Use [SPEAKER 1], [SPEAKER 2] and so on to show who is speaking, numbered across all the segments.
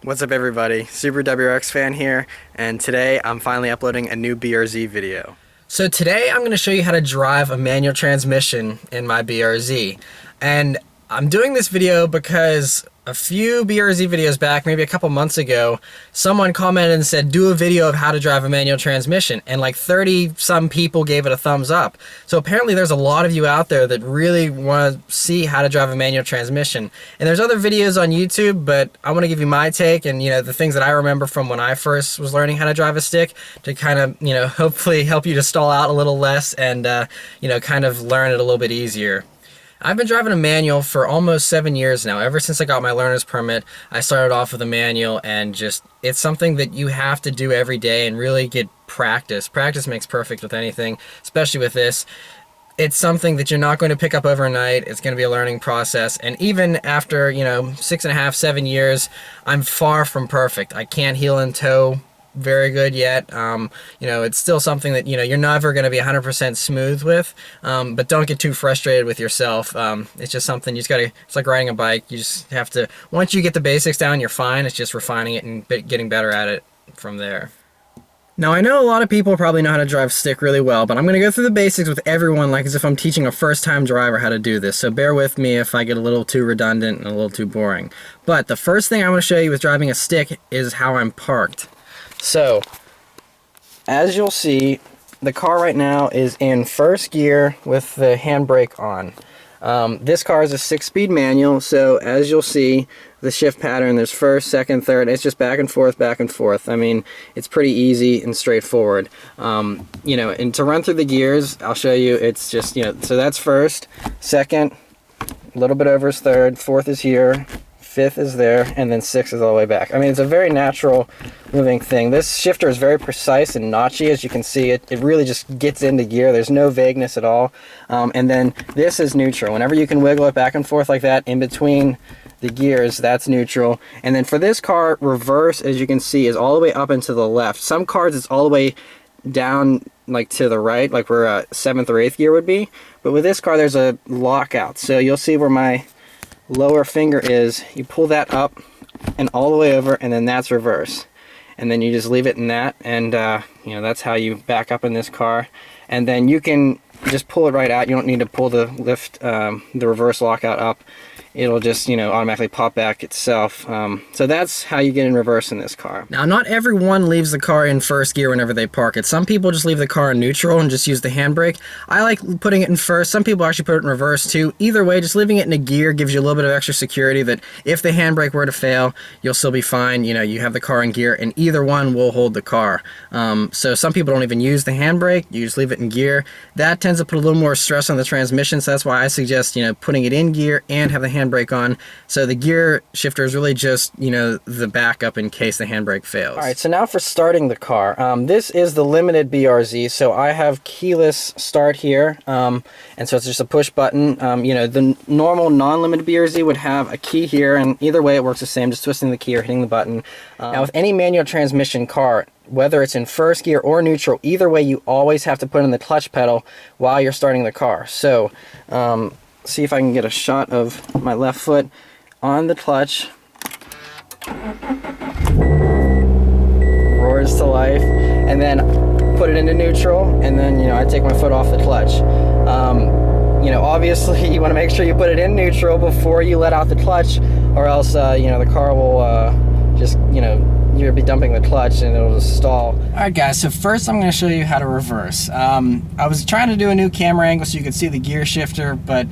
[SPEAKER 1] What's up everybody, Super WRX fan here, and today I'm finally uploading a new BRZ video.
[SPEAKER 2] So today I'm going to show you how to drive a manual transmission in my BRZ. And I'm doing this video because a few BRZ videos back, maybe a couple months ago, someone commented and said, do a video of how to drive a manual transmission. And like 30 some people gave it a thumbs up. So apparently there's a lot of you out there that really want to see how to drive a manual transmission. And there's other videos on YouTube, but I want to give you my take and, the things that I remember from when I first was learning how to drive a stick to kind of, hopefully help you to stall out a little less and, kind of learn it a little bit easier. I've been driving a manual for almost 7 years now. Ever since I got my learner's permit, I started off with a manual, and it's something that you have to do every day and really get practice. Practice makes perfect with anything, especially with this. It's something that you're not going to pick up overnight. It's going to be a learning process. And even after, 6.5, 7 years, I'm far from perfect. I can't heel and toe very good yet. It's still something that, you're never going to be 100% smooth with, but don't get too frustrated with yourself. It's just something you just gotta, it's like riding a bike. You just have to, once you get the basics down, you're fine. It's just refining it and getting better at it from there. Now, I know a lot of people probably know how to drive stick really well, but I'm going to go through the basics with everyone like as if I'm teaching a first-time driver how to do this, so bear with me if I get a little too redundant and a little too boring. But the first thing I want to show you with driving a stick is how I'm parked. So, as you'll see, the car right now is in first gear with the handbrake on. This car is a 6-speed manual, so as you'll see, the shift pattern, there's first, second, third, it's just back and forth, back and forth. I mean, it's pretty easy and straightforward. And to run through the gears, I'll show you, it's just, so that's first, second, a little bit over is third, fourth is here, fifth is there, and then sixth is all the way back. I mean, it's a very natural moving thing. This shifter is very precise and notchy, as you can see. It really just gets into gear. There's no vagueness at all. And then this is neutral. Whenever you can wiggle it back and forth like that in between the gears, that's neutral. And then for this car, reverse, as you can see, is all the way up and to the left. Some cars, it's all the way down like to the right, like where 7th or 8th gear would be. But with this car, there's a lockout. So you'll see where my lower finger is, you pull that up and all the way over, and then that's reverse, and then you just leave it in that, and that's how you back up in this car. And then you can just pull it right out. You don't need to pull the reverse lockout up. It'll just automatically pop back itself. So that's how you get in reverse in this car. Now, not everyone leaves the car in first gear whenever they park it. Some people just leave the car in neutral and just use the handbrake. I like putting it in first. Some people actually put it in reverse too. Either way, just leaving it in a gear gives you a little bit of extra security that if the handbrake were to fail, you'll still be fine. You have the car in gear, and either one will hold the car. So some people don't even use the handbrake. You just leave it in gear. That tends to put a little more stress on the transmission, so that's why I suggest putting it in gear and have the handbrake on. So the gear shifter is really just the backup in case the handbrake fails. Alright, so now for starting the car. This is the limited BRZ, so I have keyless start here, and so it's just a push button. The normal non-limited BRZ would have a key here, and either way it works the same, just twisting the key or hitting the button. Now with any manual transmission car, whether it's in first gear or neutral, either way you always have to put in the clutch pedal while you're starting the car. So see if I can get a shot of my left foot on the clutch. Roars to life. And then put it into neutral, and then I take my foot off the clutch. Obviously you want to make sure you put it in neutral before you let out the clutch, or else the car will just you'll be dumping the clutch and it'll just stall. Alright guys, so first I'm going to show you how to reverse. I was trying to do a new camera angle so you could see the gear shifter, but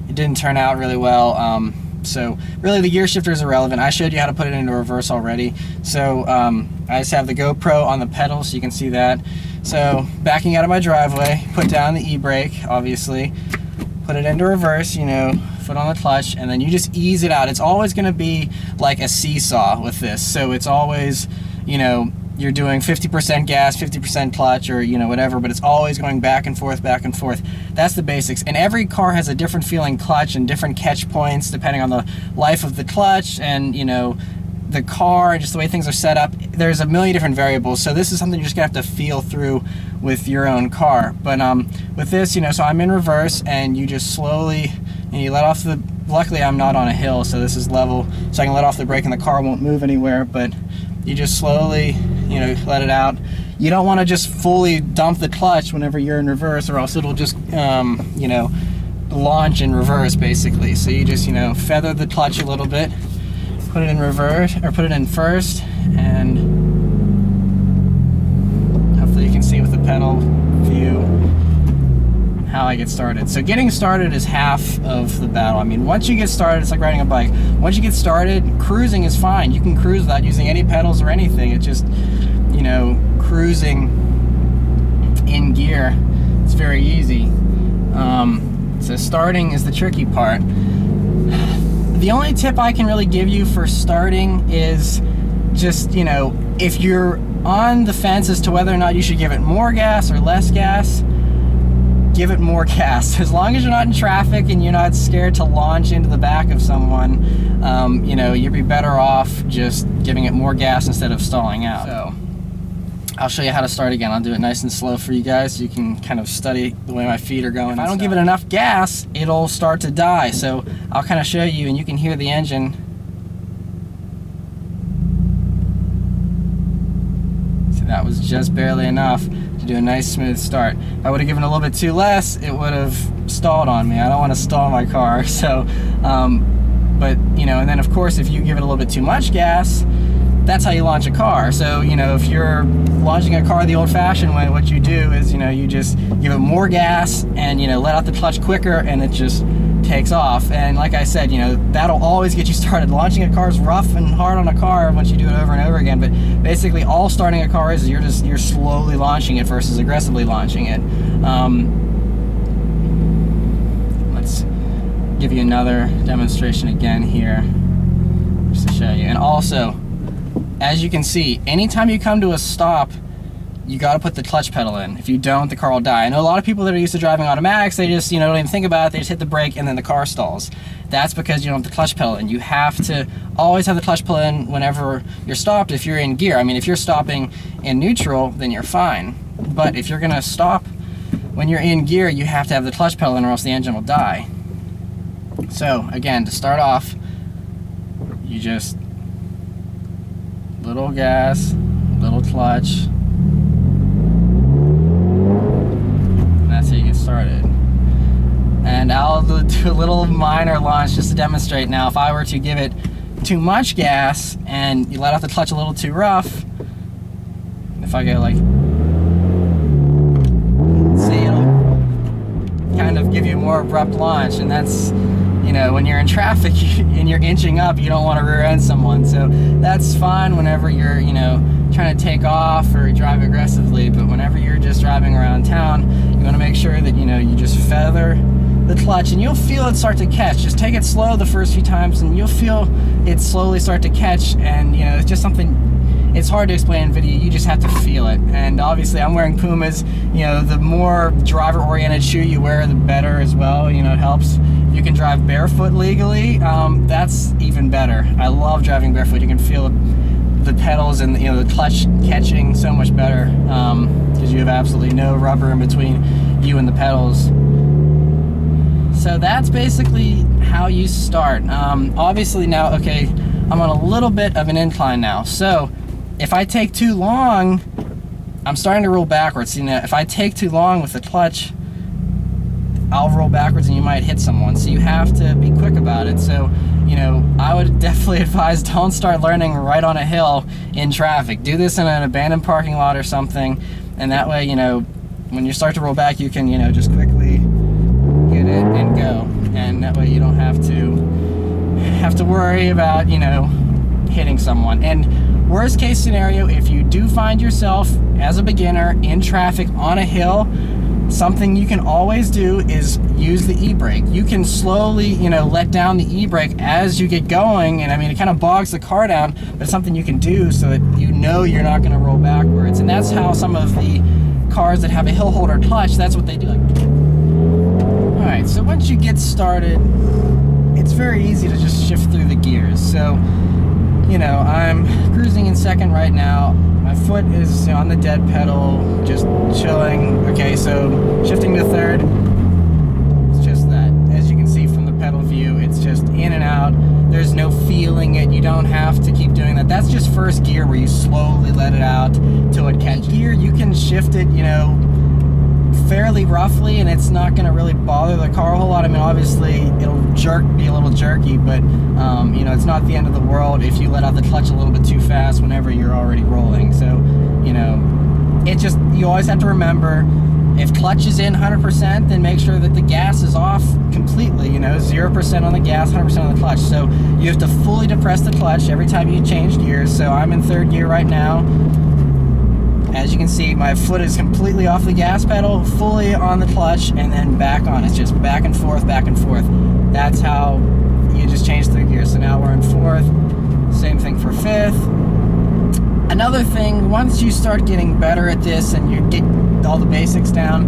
[SPEAKER 2] it didn't turn out really well. So really the gear shifter is irrelevant. I showed you how to put it into reverse already. So I just have the GoPro on the pedal so you can see that. So backing out of my driveway, put down the e-brake, obviously, put it into reverse, foot on the clutch, and then you just ease it out. It's always going to be like a seesaw with this. So it's always, you're doing 50% gas, 50% clutch, or whatever, but it's always going back and forth, back and forth. That's the basics. And every car has a different feeling clutch and different catch points depending on the life of the clutch and the car, just the way things are set up. There's a million different variables, so this is something you're just gonna have to feel through with your own car. But with this, so I'm in reverse, and you just slowly, you let off the luckily I'm not on a hill, so this is level, so I can let off the brake and the car won't move anywhere, but you just slowly, you know, let it out. You don't want to just fully dump the clutch whenever you're in reverse, or else it'll just, you know, launch in reverse basically. So you just, you know, feather the clutch a little bit, put it in reverse, or put it in first, and hopefully you can see with the pedal view how I get started. So getting started is half of the battle. I mean, once you get started, it's like riding a bike. Once you get started, cruising is fine. You can cruise without using any pedals or anything. It's just, you know, cruising in gear. It's very easy. So starting is the tricky part. The only tip I can really give you for starting is just, you know, if you're on the fence as to whether or not you should give it more gas or less gas, give it more gas. As long as you're not in traffic and you're not scared to launch into the back of someone, you know, you'd be better off just giving it more gas instead of stalling out. So I'll show you how to start again. I'll do it nice and slow for you guys so you can kind of study the way my feet are going. If I don't give it enough gas, it'll start to die. So I'll kind of show you, and you can hear the engine. So that was just barely enough to do a nice smooth start. If I would have given a little bit too less, it would have stalled on me. I don't want to stall my car. So, but you know, and then of course, if you give it a little bit too much gas, that's how you launch a car. So, you know, if you're launching a car the old-fashioned way, what you do is, you know, you just give it more gas and, you know, let out the clutch quicker, and it just takes off. And like I said, you know, that'll always get you started. Launching a car is rough and hard on a car once you do it over and over again, but basically all starting a car is you're slowly launching it versus aggressively launching it. Let's give you another demonstration again here just to show you. And also, as you can see, anytime you come to a stop, you got to put the clutch pedal in. If you don't, the car will die. I know a lot of people that are used to driving automatics, they just, you know, don't even think about it. They just hit the brake and then the car stalls. That's because you don't have the clutch pedal in. You have to always have the clutch pedal in whenever you're stopped if you're in gear. I mean, if you're stopping in neutral, then you're fine. But if you're going to stop when you're in gear, you have to have the clutch pedal in, or else the engine will die. So, again, to start off, you just little gas, little clutch. And that's how you get started. And I'll do a little minor launch just to demonstrate. Now, if I were to give it too much gas and you let off the clutch a little too rough, if I go like, see, it'll kind of give you a more abrupt launch, and that's, you know, when you're in traffic and you're inching up, you don't want to rear end someone. So that's fine whenever you're, you know, trying to take off or drive aggressively, but whenever you're just driving around town, you want to make sure that, you know, you just feather the clutch, and you'll feel it start to catch. Just take it slow the first few times and you'll feel it slowly start to catch. And, you know, it's just something, it's hard to explain in video, you just have to feel it. And obviously I'm wearing Pumas. You know, the more driver oriented shoe you wear, the better as well. You know, it helps. You can drive barefoot legally, that's even better. I love driving barefoot. You can feel the pedals and, you know, the clutch catching so much better, because you have absolutely no rubber in between you and the pedals. So that's basically how you start. Obviously now, okay, I'm on a little bit of an incline now. So if I take too long, I'm starting to roll backwards. You know, if I take too long with the clutch, I'll roll backwards and you might hit someone. So you have to be quick about it. So, you know, I would definitely advise, don't start learning right on a hill in traffic. Do this in an abandoned parking lot or something, and that way, you know, when you start to roll back, you can, you know, just quickly get it and go. And that way you don't have to worry about, you know, hitting someone. And worst case scenario, if you do find yourself as a beginner in traffic on a hill, something you can always do is use the e-brake. You can slowly, you know, let down the e-brake as you get going, and I mean, it kind of bogs the car down, but it's something you can do so that you know you're not going to roll backwards. And that's how some of the cars that have a hill holder clutch, that's what they do. Alright, so once you get started, it's very easy to just shift through the gears. So, you know, I'm cruising in second right now. My foot is, you know, on the dead pedal, just chilling. Okay, so shifting to third, it's just that. As you can see from the pedal view, it's just in and out. There's no feeling it. You don't have to keep doing that. That's just first gear where you slowly let it out till it catches. Gear, you can shift it, you know, fairly roughly, and it's not going to really bother the car a whole lot. I mean, obviously it'll be a little jerky, but you know, it's not the end of the world if you let out the clutch a little bit too fast whenever you're already rolling. So, you know, it just, you always have to remember, if clutch is in 100%, then make sure that the gas is off completely, you know, 0% on the gas, 100% on the clutch. So you have to fully depress the clutch every time you change gears. So I'm in third gear right now. As you can see, my foot is completely off the gas pedal, fully on the clutch, and then back on. It's just back and forth, back and forth. That's how you just change through gears. So now we're in fourth. Same thing for fifth. Another thing, once you start getting better at this and you get all the basics down,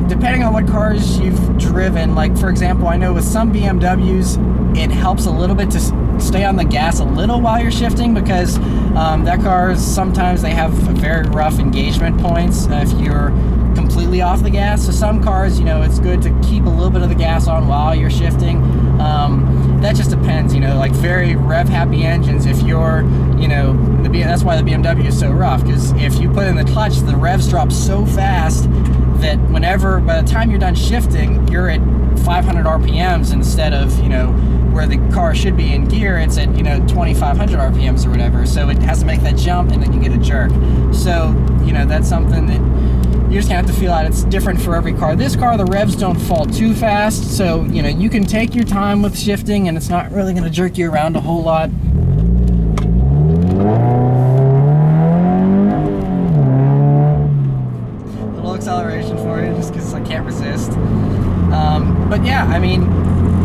[SPEAKER 2] depending on what cars you've driven, like for example, I know with some BMWs, it helps a little bit to stay on the gas a little while you're shifting, because that cars, sometimes they have very rough engagement points if you're completely off the gas. So some cars, you know, it's good to keep a little bit of the gas on while you're shifting. That just depends, you know, like very rev happy engines, if you're, you know, that's why the BMW is so rough, because if you put in the clutch, the revs drop so fast that whenever, by the time you're done shifting, you're at 500 RPMs instead of, you know, where the car should be in gear, it's at, you know, 2,500 RPMs or whatever. So it has to make that jump, and then you get a jerk. So, you know, that's something that you just have to feel out. It's different for every car. This car, the revs don't fall too fast, so, you know, you can take your time with shifting, and it's not really going to jerk you around a whole lot. A little acceleration for you, just because I can't resist. But yeah, I mean,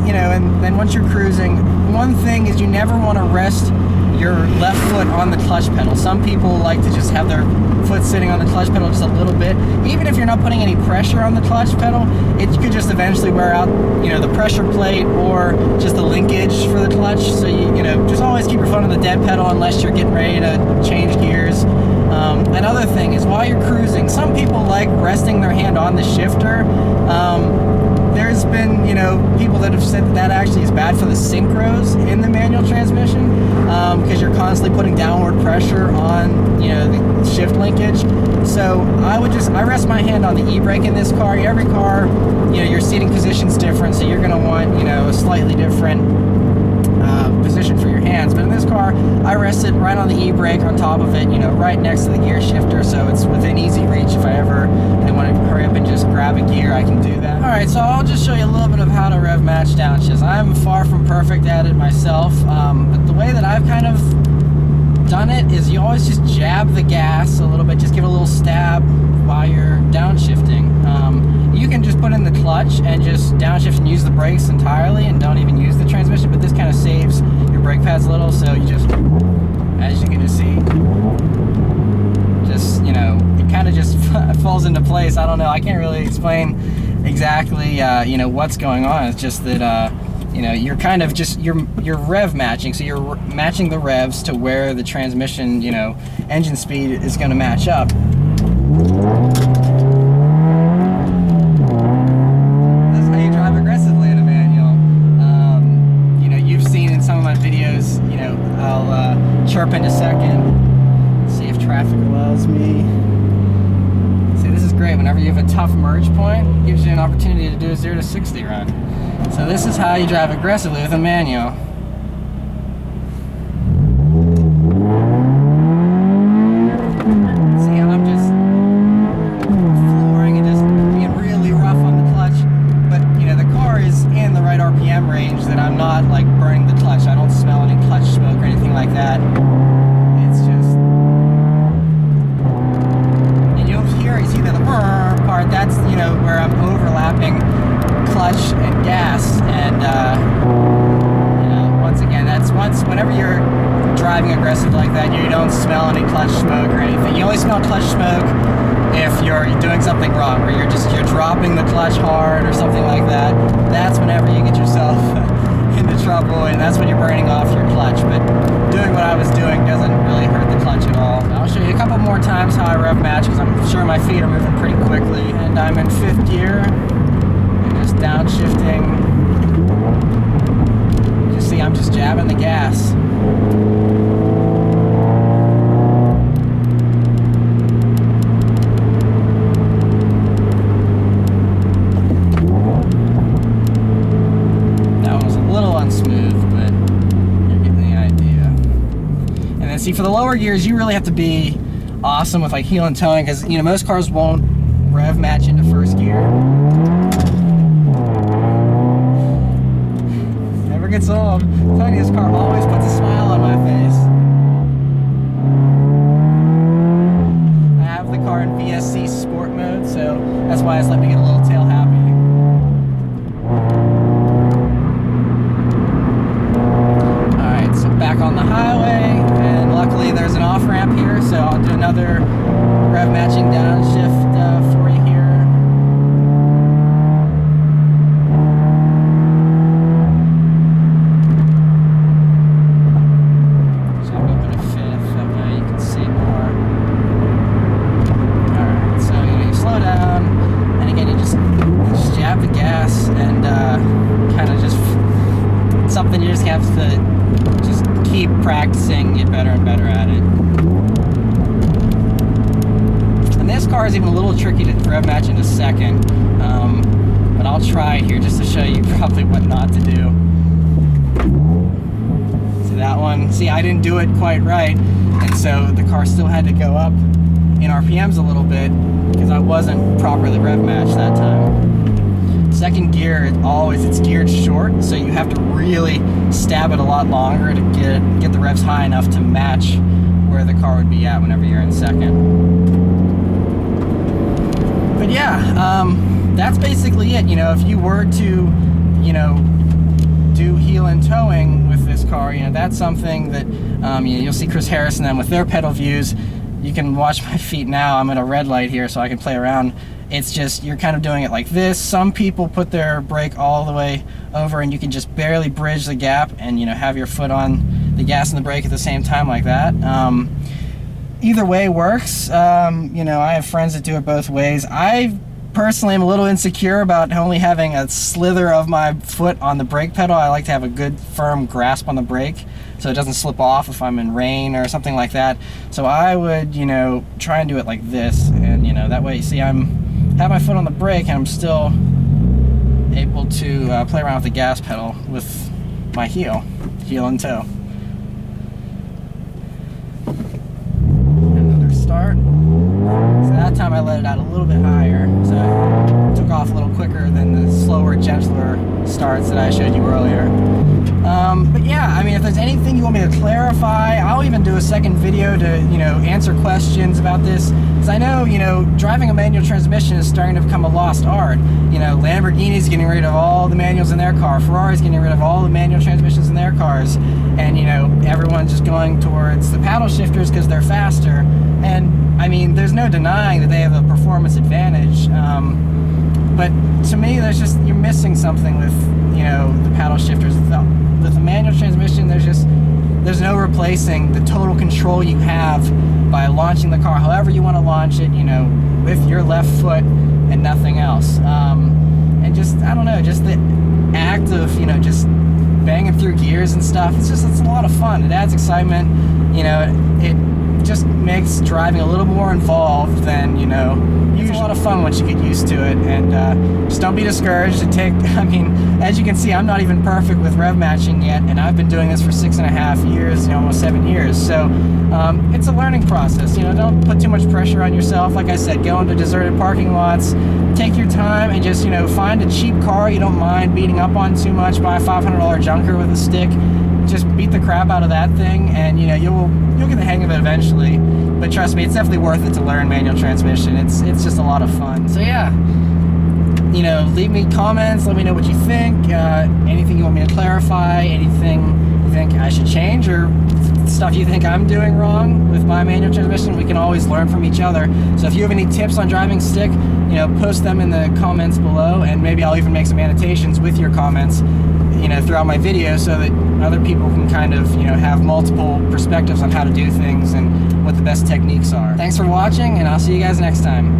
[SPEAKER 2] you know, and then once you're cruising, one thing is you never want to rest your left foot on the clutch pedal. Some people like to just have their foot sitting on the clutch pedal just a little bit. Even if you're not putting any pressure on the clutch pedal, it could just eventually wear out, you know, the pressure plate or just the linkage for the clutch. So you know, just always keep your foot on the dead pedal unless you're getting ready to change gears. Another thing is, while you're cruising, some people like resting their hand on the shifter. There's been, you know, people that have said that that actually is bad for the synchros in the manual transmission, because you're constantly putting downward pressure on, you know, the shift linkage. So I rest my hand on the e-brake in this car. Every car, you know, your seating position's different, so you're going to want, you know, a slightly different position for your hands. But in this car, I rest it right on the e-brake, on top of it, you know, right next to the gear shifter, so it's within easy reach. If I ever want to hurry up and just grab a gear, I can do that. Alright, so I'll just show you a little bit of how to rev match downshifts. I'm far from perfect at it myself, but the way that I've kind of done it is you always just jab the gas a little bit, just give it a little stab while you're downshifting. You can just put in the clutch and just downshift and use the brakes entirely and don't even use the transmission, but this kind of saves your brake pads a little. So you just, as you can just see, just, you know, it kind of just falls into place. I don't know, I can't really explain exactly, you know, what's going on. It's just that, you know, you're kind of just, you're rev matching, so you're matching the revs to where the transmission, you know, engine speed is going to match up. That's how you drive aggressively in a manual. You know, you've seen in some of my videos, you know, I'll chirp into second, see if traffic allows me. See, this is great. Whenever you have a tough merge point, it gives you an opportunity to do a 0 to 60 run. So this is how you drive aggressively with a manual. See how I'm just flooring and just being really rough on the clutch, but you know, the car is in the right RPM range that I'm not like burning the clutch. I don't smell any clutch smoke or anything like that. It's just, and you'll hear, you see the part, that's, you know, where I'm overlapping clutch and gas, and you know, once again, that's whenever you're driving aggressive like that, you don't smell any clutch smoke or anything. You only smell clutch smoke if you're doing something wrong, where you're dropping the clutch hard or something like that. That's whenever you get yourself into trouble, and that's when you're burning off your clutch. But doing what I was doing doesn't really hurt the clutch at all. I'll show you a couple more times how I rev match, because I'm sure my feet are moving pretty quickly. And I'm in fifth gear, and just downshifting, just see, I'm just jabbing the gas. That one was a little unsmooth, but you're getting the idea. And then see, for the lower gears, you really have to be awesome with like heel and towing, because you know most cars won't rev match into first gear. Never gets old. I'm telling you, this car always puts a smile on my face. I have the car in VSC sport mode, so that's why it's let me get a little tail happy. Alright, so back on the highway, and luckily there's an off-ramp here, so I'll do another rev matching downshift for you here. So I'm going to fifth, that way you can see more. Alright, so you slow down, and again you just jab the gas, and kind of just something you just have to just keep practicing, get better and better at it. And this car is even a little tricky to rev match into second, but I'll try here just to show you probably what not to do. See that one? See, I didn't do it quite right, and so the car still had to go up in RPMs a little bit because I wasn't properly rev matched that time. Second gear, it's geared short, so you have to really stab it a lot longer to get the revs high enough to match where the car would be at whenever you're in second. But yeah, that's basically it. You know, if you were to, you know, do heel and towing with this car, you know, that's something that you'll see Chris Harris and them with their pedal views. You can watch my feet now. I'm at a red light here, so I can play around. It's just, you're kind of doing it like this. Some people put their brake all the way over and you can just barely bridge the gap and, you know, have your foot on the gas and the brake at the same time like that. Either way works. You know, I have friends that do it both ways. I personally am a little insecure about only having a slither of my foot on the brake pedal. I like to have a good firm grasp on the brake so it doesn't slip off if I'm in rain or something like that. So I would, you know, try and do it like this, and you know, that way, you see, have my foot on the brake and I'm still able to play around with the gas pedal with my heel and toe. Another start. So that time I let it out a little bit higher, so I took off a little quicker than the slower, gentler starts that I showed you earlier. But yeah, I mean, if there's anything you want me to clarify, I'll even do a second video to, you know, answer questions about this. Because I know, you know, driving a manual transmission is starting to become a lost art. You know, Lamborghini's getting rid of all the manuals in their car. Ferrari's getting rid of all the manual transmissions in their cars. And, you know, everyone's just going towards the paddle shifters because they're faster. And, I mean, there's no denying that they have a performance advantage. But to me, you're missing something with, you know, the paddle shifters. With the manual transmission, there's no replacing the total control you have by launching the car however you want to launch it, you know, with your left foot and nothing else. And just, I don't know, just the act of, you know, just banging through gears and stuff, it's a lot of fun. It adds excitement, you know, it just makes driving a little more involved than, you know, it's a lot of fun once you get used to it. And just don't be discouraged. I mean, as you can see, I'm not even perfect with rev matching yet, and I've been doing this for 6.5 years, you know, almost 7 years. So it's a learning process. You know, don't put too much pressure on yourself. Like I said, go into deserted parking lots, take your time, and just, you know, find a cheap car you don't mind beating up on too much. Buy a $500 junker with a stick. Just beat the crap out of that thing, and, you know, you'll get the hang of it eventually. But trust me, it's definitely worth it to learn manual transmission. It's just a lot of fun. So yeah, you know, leave me comments, let me know what you think, anything you want me to clarify, anything you think I should change, or stuff you think I'm doing wrong with my manual transmission. We can always learn from each other. So if you have any tips on driving stick, you know, post them in the comments below, and maybe I'll even make some annotations with your comments, you know, throughout my video, so that other people can kind of, you know, have multiple perspectives on how to do things and what the best techniques are. Thanks for watching, and I'll see you guys next time.